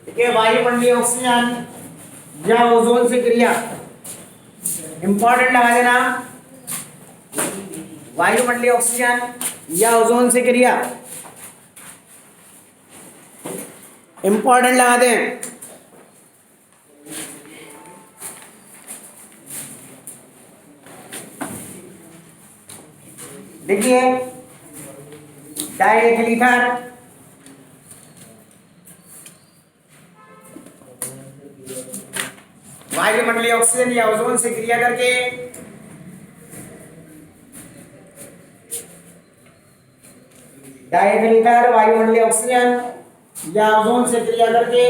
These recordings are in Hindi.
ठीक है, वायुमंडलीय ऑक्सीजन या ओजोन से क्रिया, इंपॉर्टेंट लगा देना, वायुमंडलीय ऑक्सीजन या ओजोन से क्रिया, इंपॉर्टेंट लगा दें। देखिए डायरेक्ट ईथर, वायुमंडलीय ऑक्सीजन या ओजोन से क्रिया करके डायरेक्ट ईथर वायुमंडलीय ऑक्सीजन या ओजोन से क्रिया करके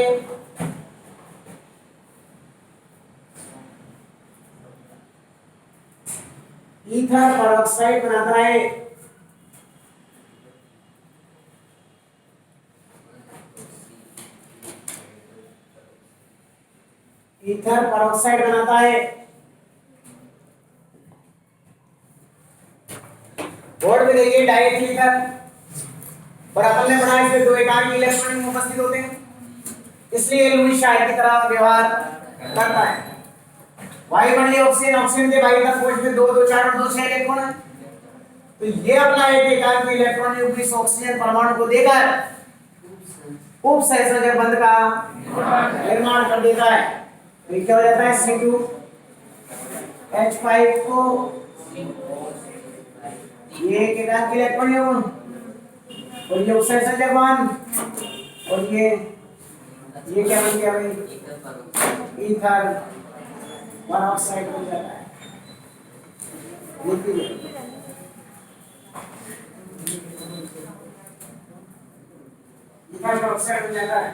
ईथर परऑक्साइड बनाता है। ईथर परऑक्साइड बनाता है। बोर्ड में देखिए डायरेक्ट ईथर, पर अपन ने पढ़ा इसमें दो एकांक इलेक्ट्रॉन उपस्थित होते हैं, इसलिए लुईस शायर की तरह व्यवहार करता है। वायुमंडलीय ऑक्सीजन, ऑक्सीजन के बाहरी तरफ फोर्स में 2 2 4 और 2 6 इलेक्ट्रॉन है, तो ये अपना एक एकांक इलेक्ट्रॉन युक्त इस ऑक्सीजन परमाणु को देकर उप सहसंयोजक बंध का निर्माण कर देता है। तो क्या हो जाता है, C2H5 को ये एक एकांक इलेक्ट्रॉन युग्म और ये उप सहसंयोजक बंध और ये क्या बन गया भाई, ईथर परऑक्साइड बन जाता है। ईथर परऑक्साइड बन जाता है।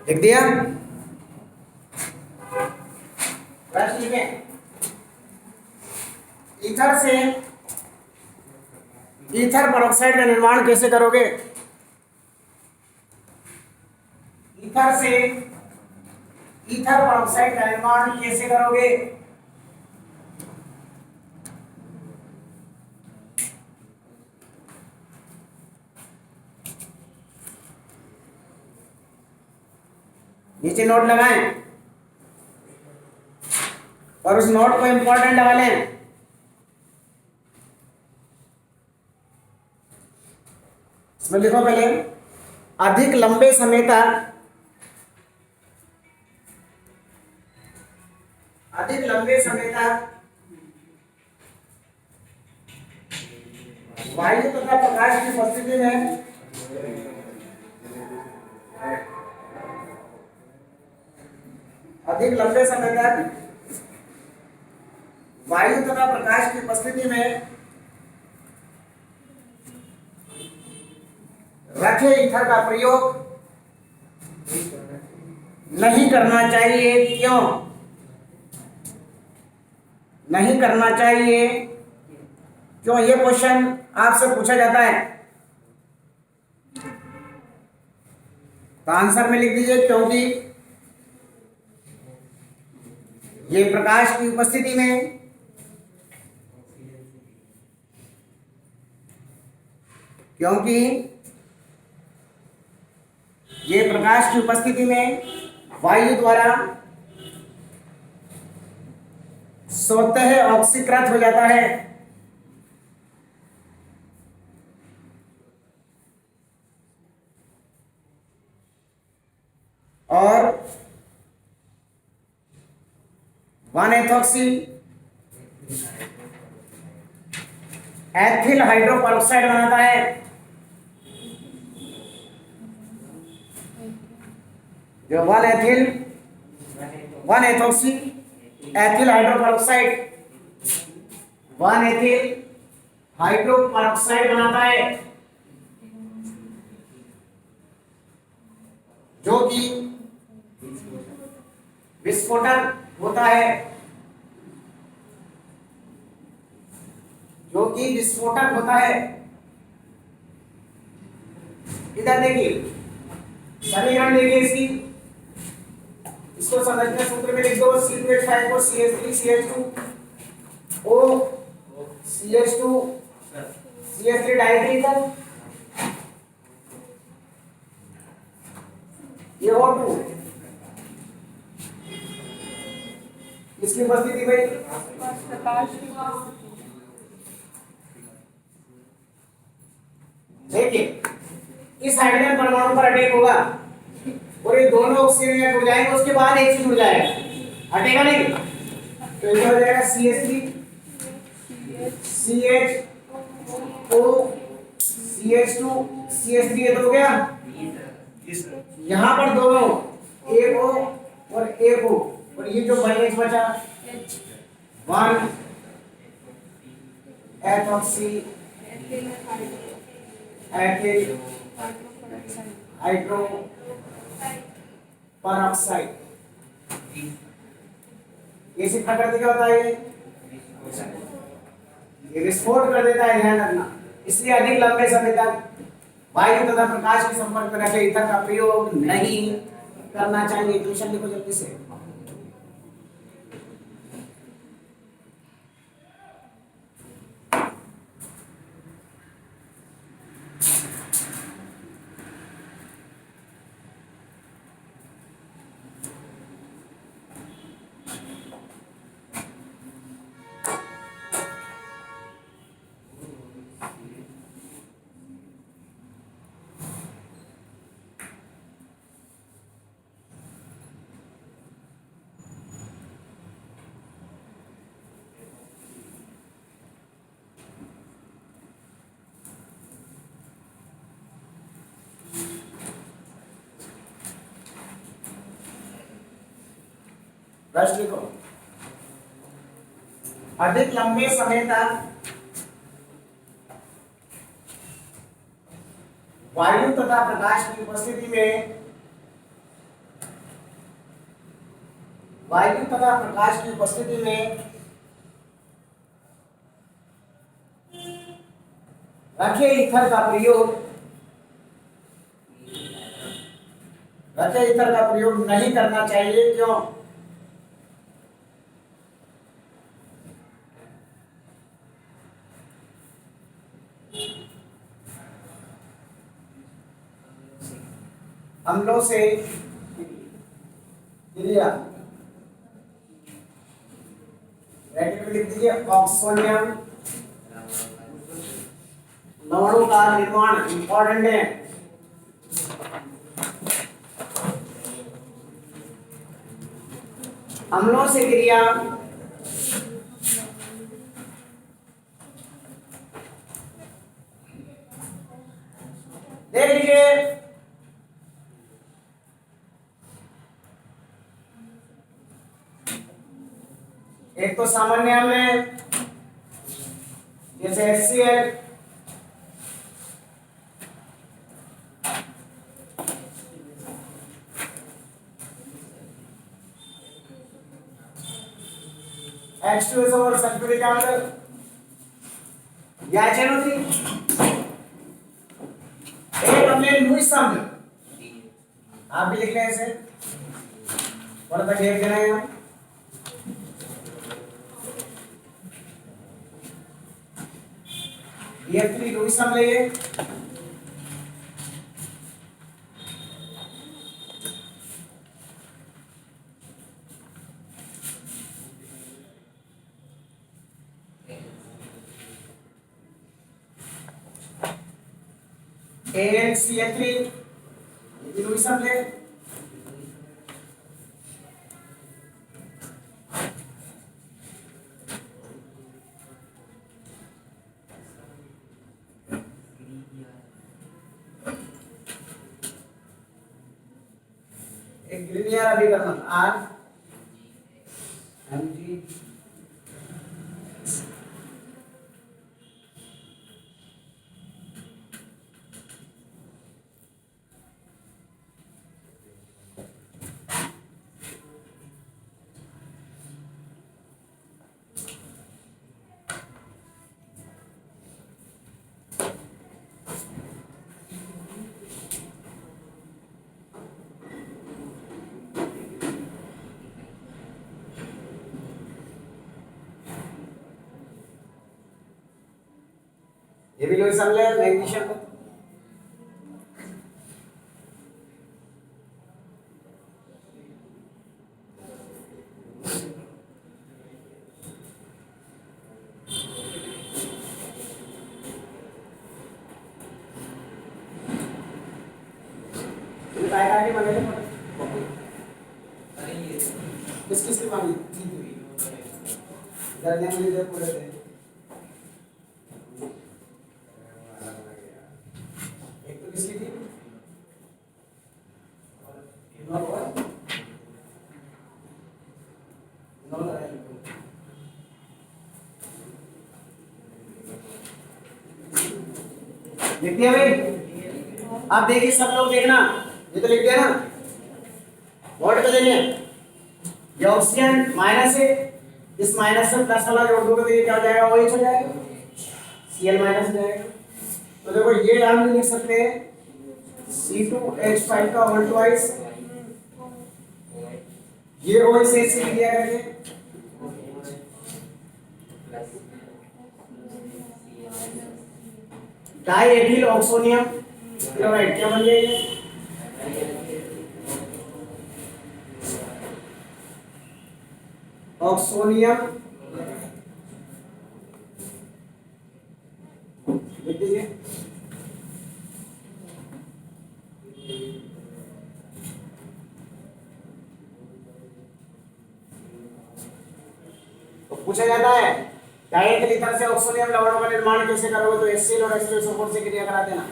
लिख दिया, बस ठीक है। ईथर से ईथर परऑक्साइड का निर्माण कैसे करोगे? ईथर से ईथर परऑक्साइड का निर्माण कैसे करोगे? नीचे नोट लगाएं और उस नोट को इंपॉर्टेंट लगा लें। इसमें लिखो पहले, अधिक लंबे समय तक वायु तथा प्रकाश की उपस्थिति में अधिक लंबे समय तक वायु तथा प्रकाश की उपस्थिति में रखे ईथर का प्रयोग नहीं करना चाहिए। क्यों नहीं करना चाहिए? क्यों, ये क्वेश्चन आपसे पूछा जाता है, तो आंसर में लिख दीजिए क्योंकि ये प्रकाश की उपस्थिति में वायु द्वारा स्वतः ऑक्सीकृत हो जाता है। और 1-एथॉक्सी एथिल हाइड्रोपेरोक्साइड बनाता है। जो 1-एथॉक्सी एथिल हाइड्रोपेरोक्साइड 1-एथिल हाइड्रोपेरोक्साइड बनाता है, जो कि विस्फोटक होता है, जो कि विस्फोटक होता है। इधर देखिए समीकरण देखिए इसकी, इसको समझने सूत्र में लिख दो C2H5 को CH3CH2O CH2 CH3 डाइईथर, ये O2 इसकी उपस्थिति भाई देखिए इस हाइड्रोजन परमाणु पर अटैक होगा और ये दोनों ऑक्सीजन जुड़ जाएंगे, उसके बाद एक चीज जुड़ जाएगा, हटेगा नहीं, तो ये हो जाएगा CH3 CHO CH2 CH3, ये तो हो गया। यहाँ पर दोनों एक O और एक O, और ये जो H बचा 1 एथॉक्सी एथिल हाइड्रो परऑक्साइड, ये सिर्फ प्रकृति का होता है, ये विस्फोट कर देता है, ध्यान रखना। इसलिए अधिक लंबे समय तक वायु तथा प्रकाश के संपर्क में रखे ईंधन का प्रयोग नहीं करना चाहिए। क्वेश्चन लिखो जल्दी से। प्रश्न लिखो। अधिक लंबे समय तक वायु तथा प्रकाश की उपस्थिति में रखे ईथर का प्रयोग नहीं करना चाहिए। क्यों? अम्लों से क्रिया, ब्रैकेट में लिख दीजिए ऑक्सोनियम लवणों का निर्माण इंपॉर्टेंट है। अम्लों से क्रिया देख लीजिए, एक तो सामान्य अम्ल है जैसे HCl, H2SO और सल्फ्यूरिक अम्ल या HNO3। एक अम्ल है लुईस अम्ल, आप भी लिख लें इसे, थोड़ा सा घेर देना है। BF3 लुईस अम्ल है। ANCH3 ये भी लुईस अम्ल है। एक ग्रीनियर अभिकरण RMG भी लोग समझ मैग्नीशियम को। किस किस की मांगी इधर मुझे इधर पूरे थे एक तो किसकी थी लिख दिया भाई। आप देखिए सब लोग देखना, ये तो लिख दिया ना, वर्ड पे देखिए ये ऑक्सीजन माइनस है, इस माइनस से प्लस वाला जोड़ दोगे तो ये क्या हो जाएगा, OH हो जाएगा, Cl माइनस हो जाएगा। तो देखो ये हम लिख सकते हैं C2H5 का होल ट्वाइस, ये OH से लिख दिया करके डाइएथिल ऑक्सोनियम क्लोराइड क्या बन गया ये, ऑक्सोनियम लिख दीजिए। तो पूछा जाता है डाइएथिल ईथर से ऑक्सोनियम लवणों का निर्माण कैसे करोगे, तो HCl और H2SO4 से क्रिया करा देना।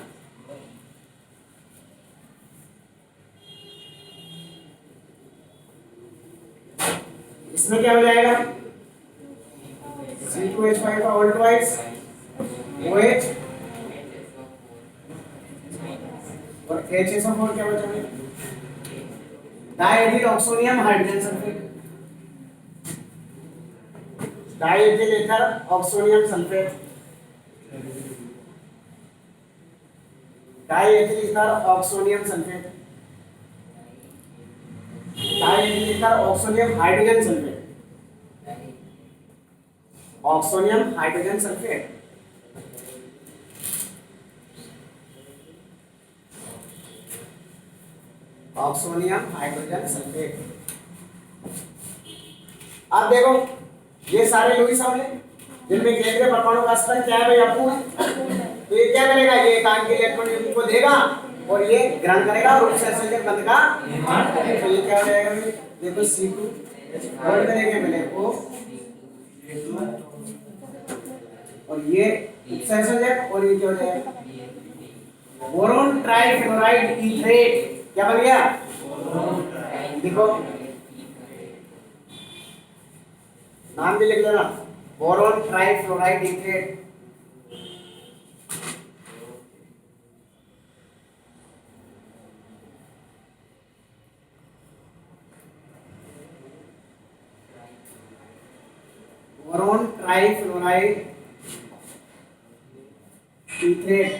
इसमें क्या हो जाएगा C2H5 का होल ट्वाइस OH और HSO4 क्या बचेगा, diethyl oxonium hydrogen sulphate, diethyl ether oxonium sulphate, diethyl ether oxonium sulphate, diethyl ether oxonium hydrogen sulphate, oxonium hydrogen sulphate, oxonium hydrogen sulphate. अब देखो ये सारे लुईस अम्ल जिनमें केंद्रीय परमाणु का स्तर क्या है भाई, अणु है, तो ये क्या करेगा, ये एकांकी इलेक्ट्रॉन को देगा और ये ग्रहण करेगा और उत्सर्जक बंध का निर्माण करेगा। तो ये क्या हो जाएगा भाई, देखो C2 वर्ड में देखें पहले O और ये उत्सर्जक और ये क्या हो जाएगा, बोरोन ट्राइफ्लोराइड ईथरेट क्या बन गया, देखो नाम भी लिख लेना, बोरोन ट्राइफ्लोराइड ईथरेट। बोरोन ट्राइफ्लोराइड ईथरेट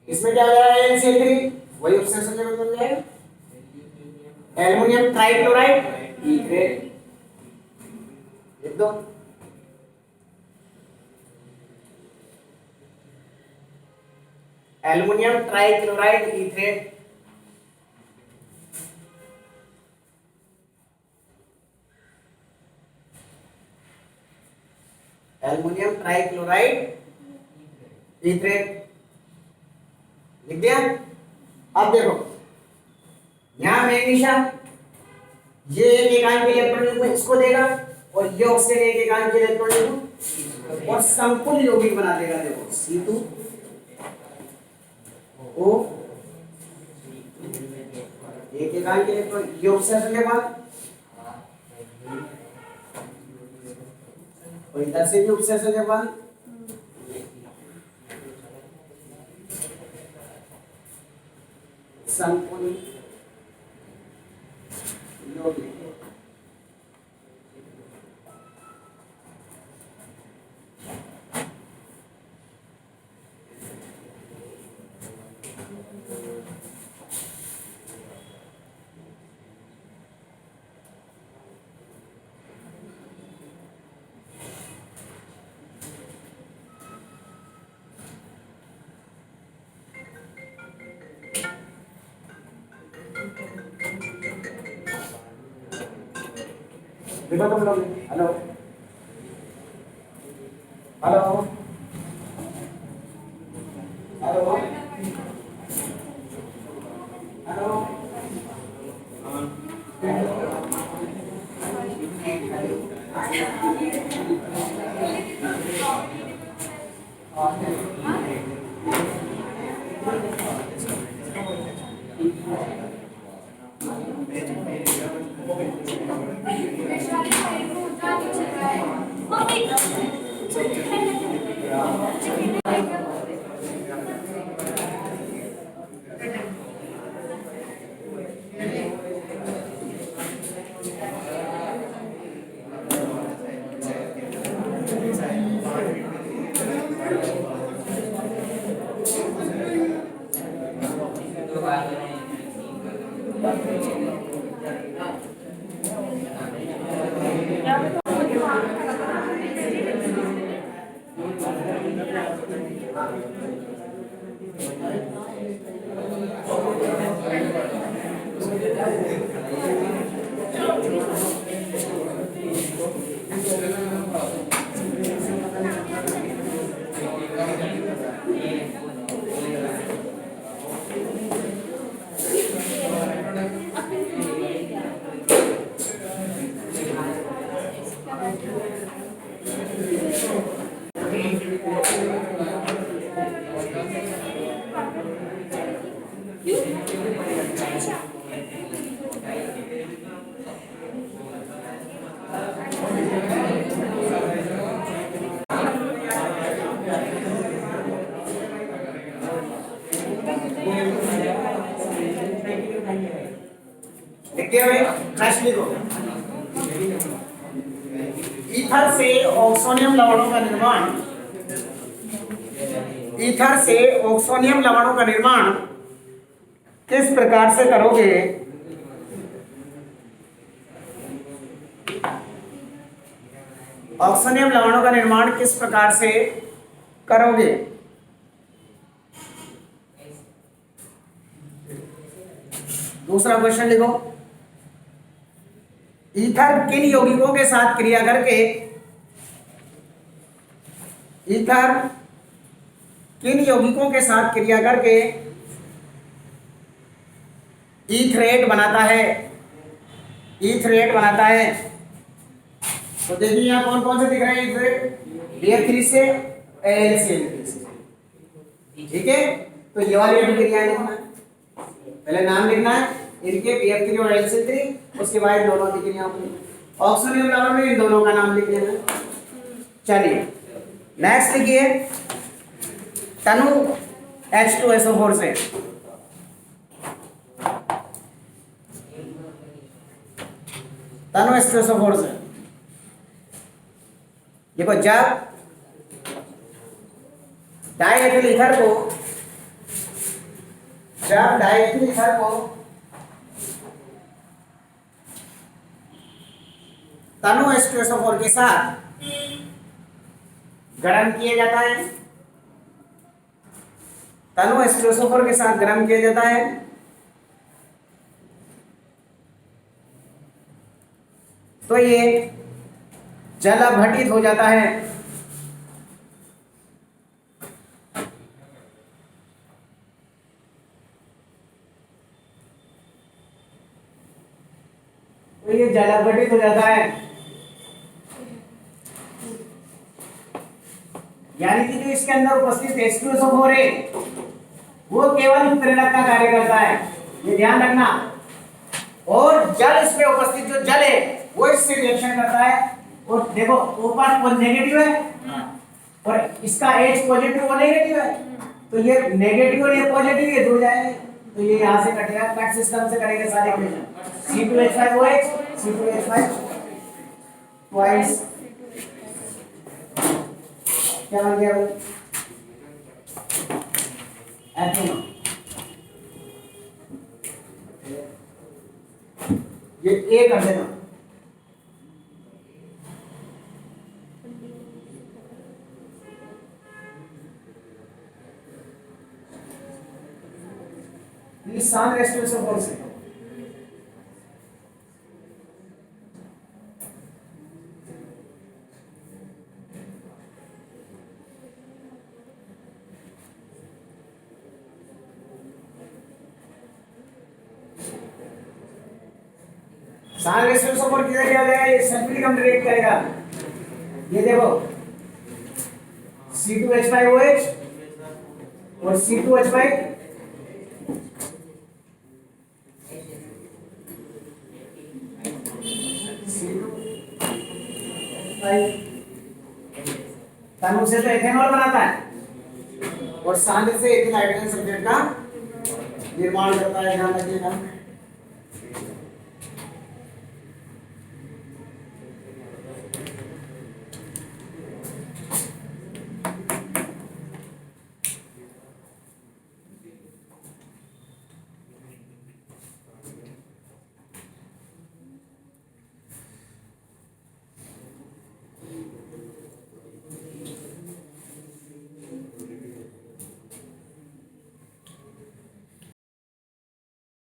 इसमें क्या हो जाएगा, NaCl3 वही उत्सर्जक बन जाएगा, एल्युमिनियम ट्राइक्लोराइड ईथरेट लिख दो, एल्युमिनियम ट्राइक्लोराइड ईथरेट, एल्युमिनियम ट्राइक्लोराइड ईथरेट लिख दिया। अब देखो यहां मैग्नीशियम ये एक एकांक इलेक्ट्रॉन को इसको देगा और ये ऑक्सीजन एक एकांक इलेक्ट्रॉन को और संकुल यौगिक बना देगा। देखो C2O एक एकांक इलेक्ट्रॉन ये ऑक्सीजन के बाद और इधर से भी ऑक्सीजन के बाद संकुल यौगिक। देखो तुम लोग। Hello hello hello hello. देखिए भाई नेक्स्ट लिखो। ईथर से ऑक्सोनियम लवणों का निर्माण, ईथर से ऑक्सोनियम लवणों का निर्माण किस प्रकार से करोगे? ऑक्सोनियम लवणों का निर्माण किस प्रकार से करोगे? दूसरा क्वेश्चन लिखो। ईथर किन यौगिकों के साथ क्रिया करके, ईथर किन यौगिकों के साथ क्रिया करके ईथरेट बनाता है, ईथरेट बनाता है? तो देखिए यहाँ कौन कौन से दिख रहे हैं ईथरेट? BF3 से AlCl3 से, ठीक है। तो ये वाली अभिक्रिया लिखना है, पहले नाम लिखना है इनके BF3 और AlCl3, उसके बाद दोनों अभिक्रियाओं को ऑक्सोनियम लवण में इन दोनों का नाम लिख लेना। चलिए नेक्स्ट लिखिए, तनु H2SO4 से, तनु H2SO4 से देखो, जब डाइएथिल ईथर को, जब डाइएथिल ईथर को तनु H2SO4 के साथ गर्म किया जाता है, तनु H2SO4 के साथ गर्म किया जाता है, तो ये जल अपघटित हो जाता है। तो ये जल अपघटित हो जाता है, यानी कि जो इसके अंदर उपस्थित H2SO4 है वो केवल उत्प्रेरक का कार्य करता है, ये ध्यान रखना। और जल इसमें उपस्थित जो जल है वो इससे रिएक्शन करता है। और देखो ऊपर वो नेगेटिव है और इसका H पॉजिटिव और नेगेटिव है, तो ये नेगेटिव और ये पॉजिटिव ये जुड़ जाएंगे, तो ये यहाँ से कटेगा, कट सिस्टम से करेंगे सारे इक्वेशन। C2H5OH, C2H5 ट्वाइस, क्या बन गया वो एथेनॉल। ये A कर देना, शांत H2SO4 से सांद्र सपोर्ट किधर किया जाएगा, ये सल्फ्यूरिक अम्ल रिएक्ट करेगा। ये देखो C2H5OH और C2H5 तनु से तो एथेनॉल बनाता है और सांद्र से एथिल हाइड्रोजन सल्फेट का निर्माण करता है। ध्यान रखिएगा।